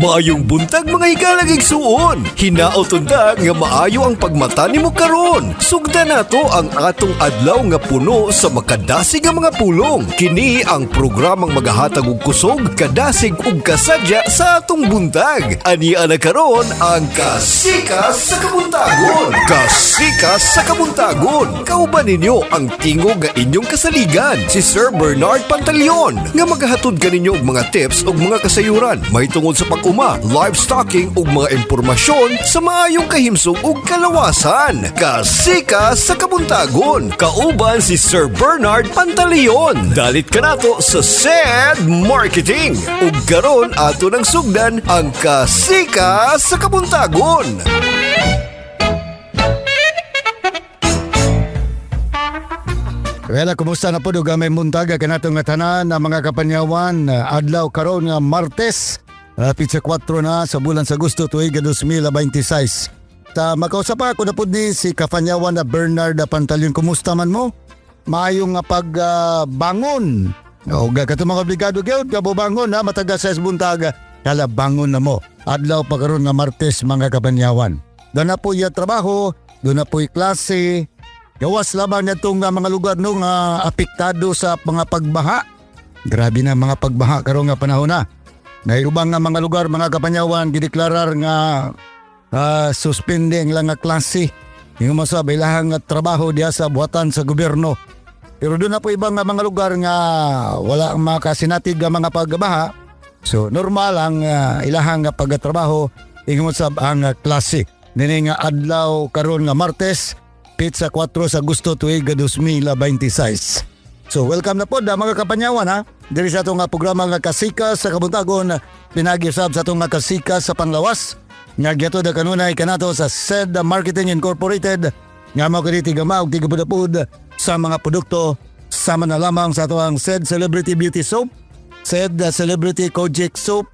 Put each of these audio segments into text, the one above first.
Maayong buntag mga hikalag igsuon. Hinaot unta nga maayo ang pagmata nimo karon. Sugda nato ang atong adlaw nga puno sa makadasig nga mga pulong. Kini ang programang magahatag og kusog, kadasig ug kasadya sa atong buntag. Ania na karon ang Kasikas sa Kabuntagon. Kasikas sa Kabuntagon. Kauban ninyo ang tingog nga inyong kasaligan, si Sir Bernard Pantaleon, nga magahatod kaninyo og mga tips ug mga kasayuran may tungod sa pag-uma, livestocking ug mga impormasyon sa maayong kahimsong ug kalawasan. Kasikas sa Kabuntagon. Kauban si Sir Bernard Pantaleon. Dalit ka nato sa SED Marketing. Ug karon ato nang sugdan ang Kasikas sa Kabuntagon. Wala, kumusta na po duga may muntaga kanatong nga tanan na mga kapanyawan adlaw karon nga Martes, pizza 4 na sa bulan sa Agosto tuig 2026. Sa makausap ako na po ni si kapanyawan na Bernard Pantaleon. Kumusta man mo? Maayong nga pagbangon. O katong mga obligado gyud kabubangon na mataga sa buntaga. Kala bangon na mo. Adlaw pa karon nga Martes mga kapanyawan. Doon na po iya trabaho, doon na po klase. Gawas lamang na itong mga lugar no nga apektado sa mga pagbaha. Grabe na mga pagbaha karon nga panahon na. Nairubang nga mga lugar mga kapanyawan gideklarar nga suspending lang nga klase. Yung masabi lahang nga trabaho diya sa buhatan sa gobyerno. Pero doon na po ibang nga mga lugar nga wala ang makasinatig nga mga pagbaha. So normal ang ilahang nga pagtrabaho ingong sab ang klase. Nini nga adlaw karon nga Martes, pizza 4 sa Agosto tuig 2026. So welcome na po da mga kapanyawan ha. Diri sa atong programa nga Kasikas sa Kabuntagon, pinagisab sa atong nga Kasikas sa Panlawas. Nga giato da kanunay kanato sa SED Marketing Incorporated nga mao kini tigama og tigabudapud sa mga produkto sama na lamang sa atong SED Celebrity Beauty Soap, SED Celebrity Kojic Soap,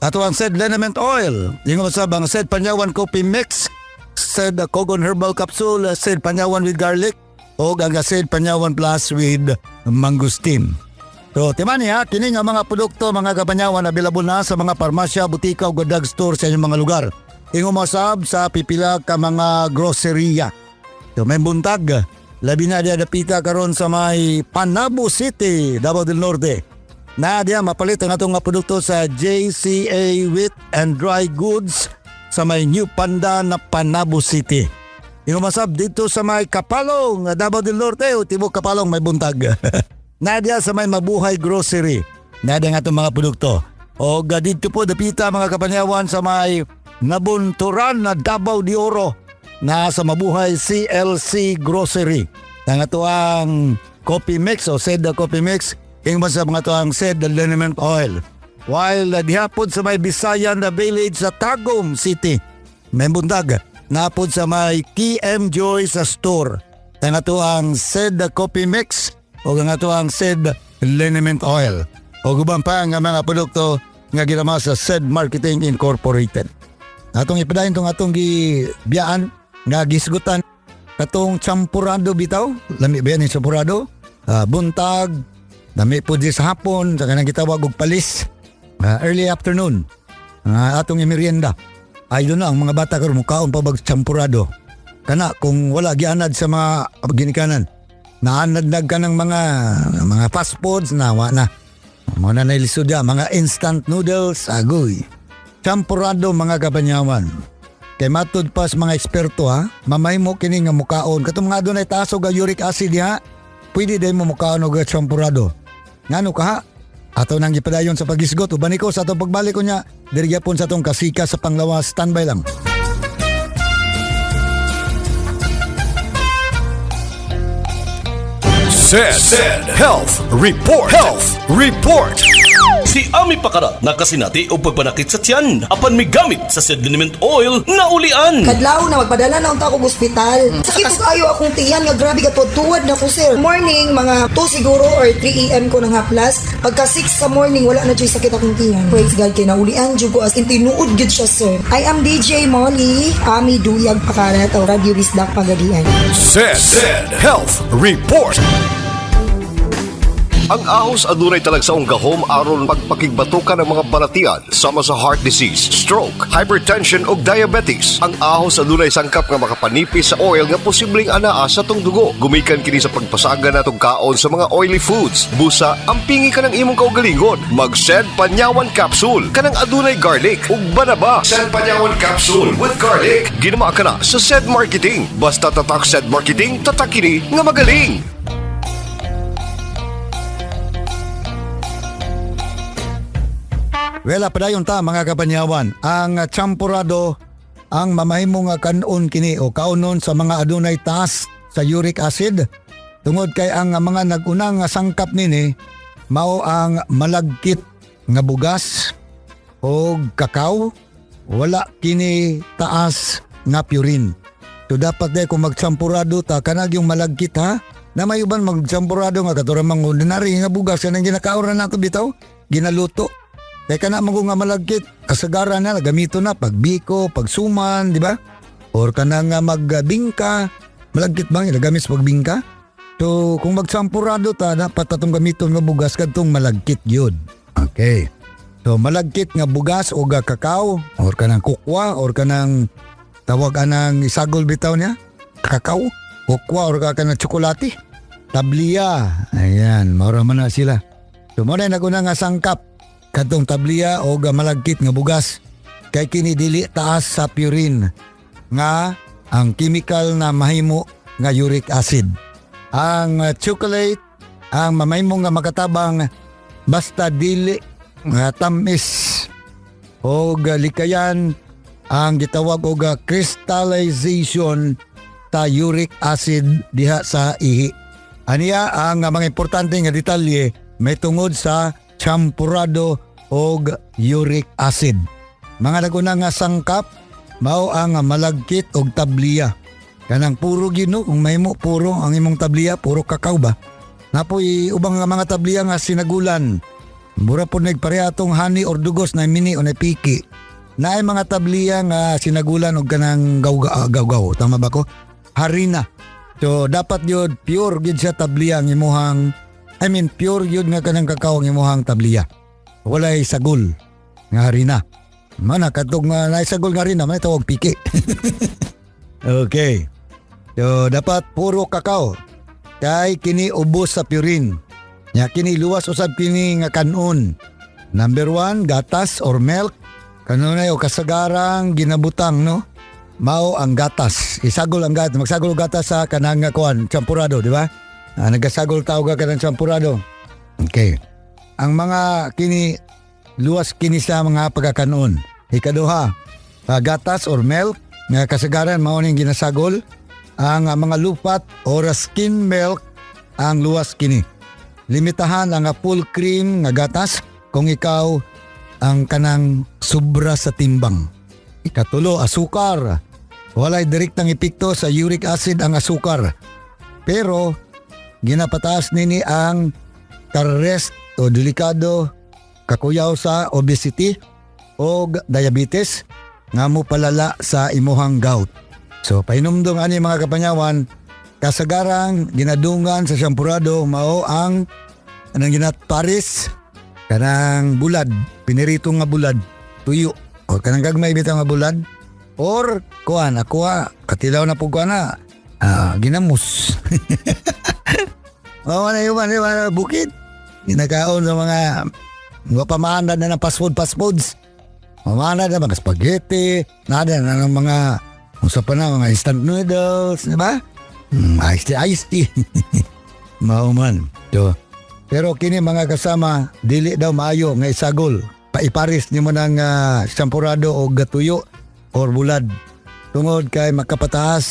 ato ang SED Liniment Oil, yung sa bang SED Panyawan Coffee Mix, SED Kogon Herbal Capsule, SED Panyawan with Garlic, o ang SED Panyawan Plus with Mangustin. So, timani ha, kini nga mga produkto mga kapanyawan available na sa mga parmasya, butika o drug store sa inyong mga lugar. Ingo masab sa pipila ka mga groceria. So, may buntag, labi na diya dapita karon sa may Panabo City, Davao del Norte. Na diya mapalit ang atong nga produkto sa JCA Wheat and Dry Goods sa may New Panda na Panabo City. Yung masab dito sa may Kapalong, Davao del Norte, o Tibok Kapalong may buntag. Nadia sa may Mabuhay Grocery. Nadia nga itong mga produkto. O dito po dapita mga kapanyawan sa may Nabunturan na Davao de Oro na sa Mabuhay CLC Grocery. Nga ito ang coffee mix o SED coffee mix. Yung masab nga ito ang SED Liniment Oil. While dihapon sa may Bisayan na Village sa Tagum City, may buntag. Napod sa may KM Joy sa store. Nga ito ang SED coffee mix o nga ito ang SED Liniment Oil. O gubang pa nga mga produkto nga ginama sa SED Marketing Incorporated. Atong ipadayon itong atong gibiyaan nga gisgutan katong champurado bitaw. Lami ba yan yung champurado? Buntag, lami po di sa hapon, sa kanang gitawag og palis. Early afternoon, atong imerienda. Ay doon na ang mga bata karon mukaon pa bag champurado. Kana kung wala gianad sa mga ginikanan. Naanadnag ka ng mga fast foods na na. Mga nailisod ya, mga instant noodles, agoy. Champurado mga kapanyawan. Kay matud pas mga eksperto ha, mamay mo kini nga mukaon. Katong nga doon ay taso ga uric acid ha, pwede din mo mukaon og champurado. Ngano ka ha? Ato nang gipadayon sa pagisgot, uban ko sa atong pagbalik ko niya, diri gyapon sa atong Kasikas sa Panglawas, standby lang. SED Health Report. Health Report. Si Ami Pakara nakasinati o pagpanakit sa tiyan apan may gamit sa SED Liniment Oil na ulian. Kadlaw na magpadala na unta ko ospital. Sakit ko ayo akong tiyan nga grabe ka tuwad na ko sir. Morning mga 2 siguro or 3 AM ko nang haplas. Pagka 6 sa morning wala na jud sakit akong tiyan. Praise God kay naulian jud ko as in tinuod gid siya sir. I am DJ Molly, Ami Duyag Pakara o Radio Bisdak Pagadian. SED Health Report. Ang ahos adunay talagsaong gahom aron pagpakigbatukan ng mga balatian sama sa heart disease, stroke, hypertension ug diabetes. Ang ahos adunay sangkap nga makapanipis sa oil nga posibleng anaa sa tong dugo. Gumikan kini sa pagpasaga natong kaon sa mga oily foods. Busa, ampingi ka ng imong kaugalingon. Mag-Sed Panyawan Capsule kanang adunay garlic ug banaba. Sed Panyawan Capsule with garlic. Ginama ka na sa Sed Marketing. Basta tatak Sed Marketing, tatak kini nga magaling. Wala padayon ta mga kapanyawan, ang champurado ang mamahimong kanon kini o kaunon sa mga adunay taas sa uric acid tungod kay ang mga nagunang sangkap nini mao ang malagkit nga bugas o kakao, wala kini taas nga purine. So dapat kung magchampurado ta kanag yung malagkit ha, na may uban magchampurado nga katuramang ordinary nga bugas yan ang ginakaoran nato bitaw, ginaluto. Kaya ka na nga malagkit, kasagaran na, gamito na, pagbiko, pagsuman, di ba? Or ka na nga magbingka, malagkit bang ilagamis pagbingka? So, kung magsampurado ta, dapat tatong gamiton nga bugas, kadtong malagkit yun. Okay. So, malagkit nga bugas o ga kakao, or ka ng kukwa, or ka ng tawag anang isagol bitaw niya, kakao, kukwa, or ka ng tsokolate, tabliya, ayan, maura man na sila. So, muna naguna nga sangkap, kadtong tabliya o malagkit nga bugas kay kini dili taas sa purine nga ang chemical na mahimo nga uric acid. Ang chocolate ang mamahimo nga makatabang basta dili nga tamis o likayan ang gitawag og crystallization ta uric acid diha sa ihi. Aniya ang mga importante nga detalye may tungod sa champurado og uric acid. Mga naguna nga sangkap mao ang malagkit og tabliya. Kanang puro gino kung mahimo puro ang imong tabliya puro kakao ba. Napoy ubang nga mga tabliya nga sinagulan. Mura po nagpareha atong honey or dugos na mini o na piki. Naay mga tabliya nga sinagulan og kanang gawgaw. Tama ba ko? Harina. So dapat yun pure gid siya tabliya ang imuhang pure yun nga kanang kakao ang imuhang tabliya. Walay sagol nga harina. Mana katong naisagol nga harina, may tawag piki. Okay. So dapat puro kakao. Kay kini ubos sa purine. Nya kini luwas usab kini nga kanon. Number 1, gatas or milk. Kanunay o kasagarang ginabutang no. Mao ang gatas. Isagol ang gatas, magsagol og gatas sa kanang kuan, champurado, di ba? Nagasagol tao ka ng champurado. Okay. Ang mga kini, luwas kini sa mga pagkakanon. Ikaduha, gatas or milk, nga kasagaran mauning ginasagol. Ang mga lupat or skim milk, ang luwas kini. Limitahan ang full cream nga gatas kung ikaw ang kanang sobra sa timbang. Ikatulo, asukar. Walay direktang epekto sa uric acid ang asukar. Pero, ginapataas nini ang karest o delikado kakuyaw sa obesity o diabetes nga mo palala sa imuhang gout. So painumdong ani mga kapanyawan, kasagarang ginadungan sa champurado mao ang anang ginatparis kanang bulad, pinirito nga bulad, tuyo o kanang gagmay bitaw nga bulad or kuan aqua katilaw na pug na ginamos. Mao na yung bukid. Ginakaon sa mga pamanad na ng fast foods. Pamanad na mga spaghetti, nada na ng mga usa pa na mga instant noodles, di ba? Iced tea. Mao man. So, pero kini mga kasama, dili daw maayo nga isagol. Paiparis nimo ng champurado o gatuyo or bulad. Tungod kay makapataas.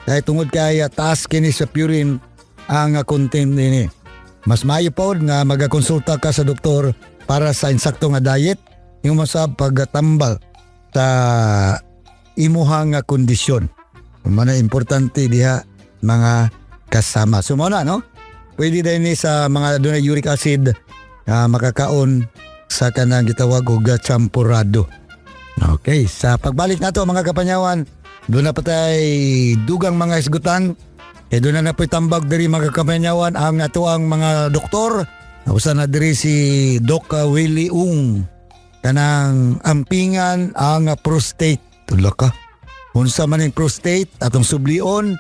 Kay tungod kay taas kini sa purine ang content nini. Mas maayo pod nga magakonsulta ka sa doktor para sa insakto nga diet yung sa pagtambal sa imuhang kondisyon. Mana importante diha mga kasama. Sumuna no? Pwede din ni sa mga adunay uric acid makakaon sa kanang gitawag og champurado. Okay, sa pagbalik nato mga kapanyawan, doon na patay dugang mga isgutan. doon na po'y tambag diri mga kapanyawan ang ato ang mga doktor. Usa na diri si Doc Willie Ung. Kanang ampingan ang prostate. Tula ka. Unsa man yung prostate atong sublion.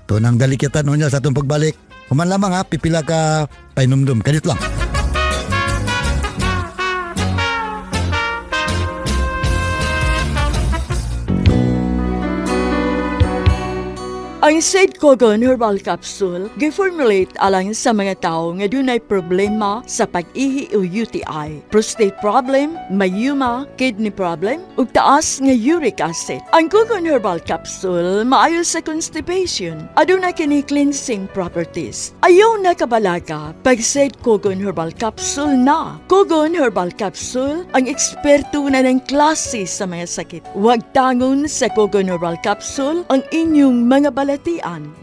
To nang dalikatan niya sa atong pagbalik. Kuman lamang pipila ka painumdum. Kanit lang. Ang Said Kogon Herbal Capsule gi-formulate alang sa mga tao nga dunay problema sa pag-ihi o UTI, prostate problem, mayuma, kidney problem, ug taas nga uric acid. Ang Kogon Herbal Capsule maayo sa constipation, aduna kini cleansing properties. Ayaw na kabalaga pag Said Kogon Herbal Capsule na. Kogon Herbal Capsule ang eksperto na ng klase sa mga sakit. Huwag tangon sa Kogon Herbal Capsule ang inyong mga balatian.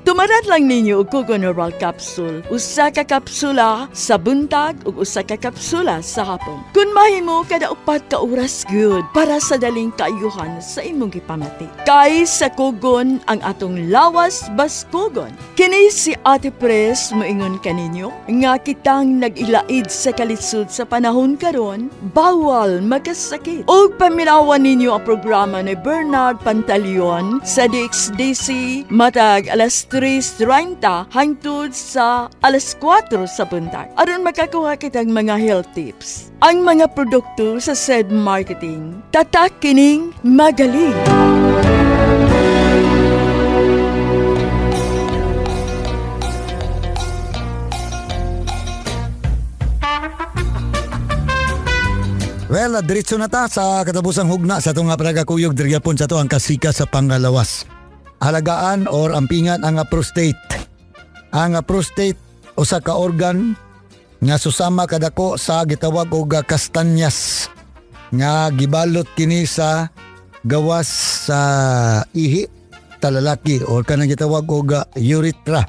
Tumarad lang ninyo og Kogon Herbal Capsule. Usa ka kapsula sa buntag ug usa ka kapsula sa hapon. Kung mahimo kada 4 ka oras good para sa daling kaayuhan sa imong gipamati. Kay sa Kogon ang atong lawas baskogon. Kini si Ate Pres moingon kaninyo nga kitang nag-ilaid sa kalisod sa panahon karon, bawal magkasakit. Og paminawan ninyo ang programa ni Bernard Pantaleon sa DXDC matag alas 3:30 hangtod sa alas 4 sa buntag. Aron makakuha kitang mga health tips. Ang mga produkto sa said marketing, tatak kining magaling. Well, diretso na ta sa katabusang hugna sa itong panagakuyog dirigapon sa ito ang kasika sa pangalawas. Halagaan or ampingan ang prostate. Ang prostate usa ka organ nga susama kadako sa gitawag og kastanyas nga gibalot kini sa gawas sa ihi ta lalaki or kanang gitawag og urethra.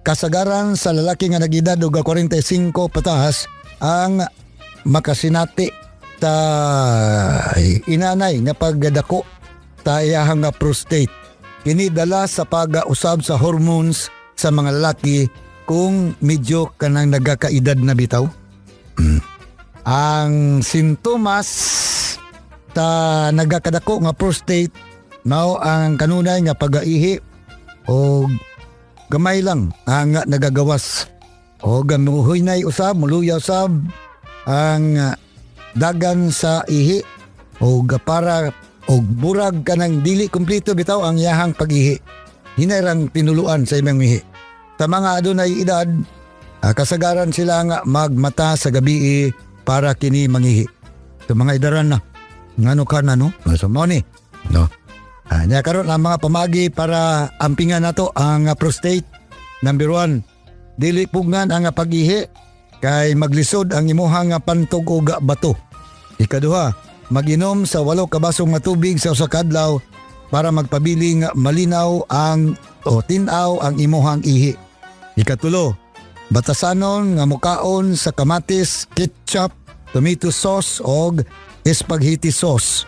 Kasagaran sa lalaki nga nag-edad og 45 pataas ang makasinati ta inanay nga pagdako ta iyahang prostate. Kini dala sa pag-usab sa hormones sa mga lalaki kung medyo kanang nagkakaedad na bitaw. Ang sintomas ta nagkakadako nga prostate mao ang kanunay nga pag-aihi o gamay lang ang nagagawas o gamuhoy na usab muluya usab ang dagan sa ihi o para o burag kanang dili kumpleto bitaw ang yahang pag-ihi. Hinarang tinuluan sa imong ihi. Sa mga adunay edad, kasagaran sila nga magmata sa gabi para kini mangihi. Sa mga edaran na, ngano ka na no? So mo ni. No. Nya karon ang mga pamagi para ampingan nato ang prostate. Number 1, dili pugngan ang pag-ihi kay maglisod ang imuhang pantog o bato. Ikaduha, mag-inom sa 8 ka basong nga tubig sa usa ka adlaw para magpabiling malinaw ang o tinaw ang imuhang ihi. Ikatulo, batasanon nga mukaon sa kamatis, ketchup, tomato sauce o spaghetti sauce.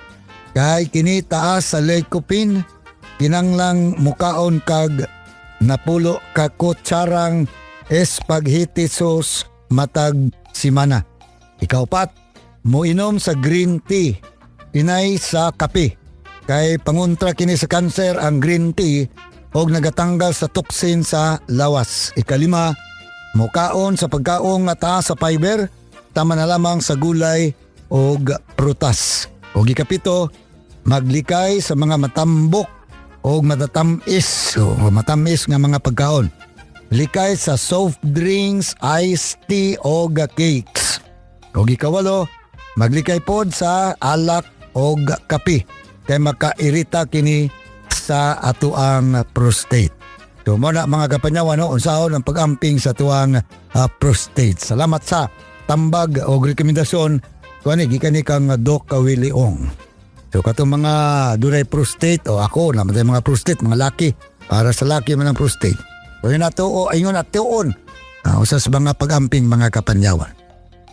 Kay kini taas sa lycopene, kinanglang mukaon kag napulo ka kutsarang spaghetti sauce matag simana. Ikaupat, moinom sa green tea, inay sa kape. Kay pangontra kini sa kanser ang green tea og nagatanggal sa toxin sa lawas. Ikalima, mukaon sa pagkaong nga taas sa fiber, tama na lamang sa gulay og prutas. Og ikapito, maglikay sa mga matambok og matatamis o matamis nga mga pagkaon. Likay sa soft drinks, iced tea og cakes. Og ikawalo, maglikay pod sa alak o kape kay makairita kini sa atuang prostate. So mo na mga kapanyawan no, unsahon ang pag-amping sa tuang prostate. Salamat sa tambag o rekomendasyon kuani gikan ni kang Doc Willie Ong. So katong mga dunay prostate o ako na mga prostate mga laki para sa laki man ang prostate. O yun nato o ingon at tuon usas mga pag-amping mga kapanyawan.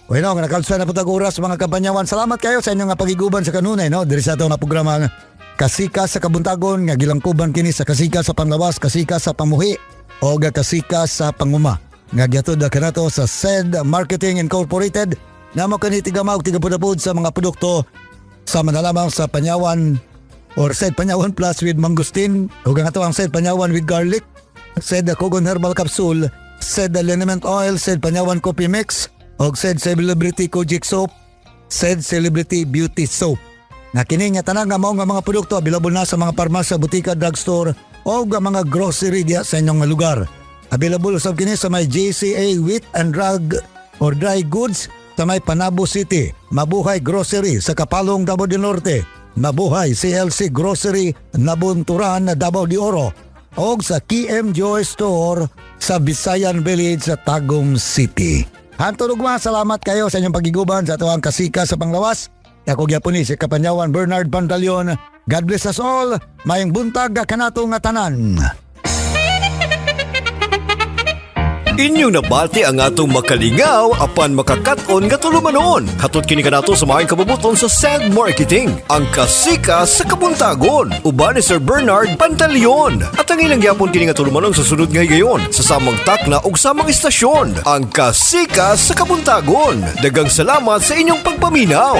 Bueno, nakalsa na po oras mga kapanyawan. Salamat kayo sa inyong pagiguban sa kanunay, no? Diri sa ito na programa Kasika sa Kabuntagon, nga gilangkuban kini sa kasika sa panlawas, kasika sa pamuhi, o kasika sa panguma. Nga gyatod na kanato sa SED Marketing Incorporated na mo kanitigamag tigapudapod sa mga produkto sa manalamang sa Panyawan or SED Panyawan Plus with Mangustin o ato ang SED Panyawan with Garlic, SED Kogon Herbal Capsule, SED Liniment Oil, SED Panyawan Coffee Mix o SED Celebrity Kojic Soap, SED Celebrity Beauty Soap. Na kini nga tanan nga mao nga mga produkto available na sa mga parmasya, butika, drugstore o mga grocery diya sa inyong lugar. Available usab kini sa may JCA Wheat and Drug or Dry Goods sa may Panabo City, Mabuhay Grocery sa Kapalong, Davao del Norte, Mabuhay CLC Grocery, Nabunturan, Davao de Oro o sa KM Joy Store sa Visayan Village sa Tagum City. Hantod ugma, salamat kayo sa inyong pagiguban sa atong kasika sa panglawas. Ako gyapon ni si Kapanyawan Bernard Pantaleon. God bless us all. Mayong buntag kanato nga tanan. Inyong nabati ang atong makalingaw apan makakaton nga tulumanon. Hatod kini kanato sa maayong kabubuton sa SED Marketing, ang kasika sa kabuntagon. Uban ni Sir Bernard Pantaleon. At ang ilang gyapon kini nga tulumanon sa sunod nga higayon sa samang takna ug samang istasyon, ang kasika sa kabuntagon. Daghang salamat sa inyong pagpaminaw.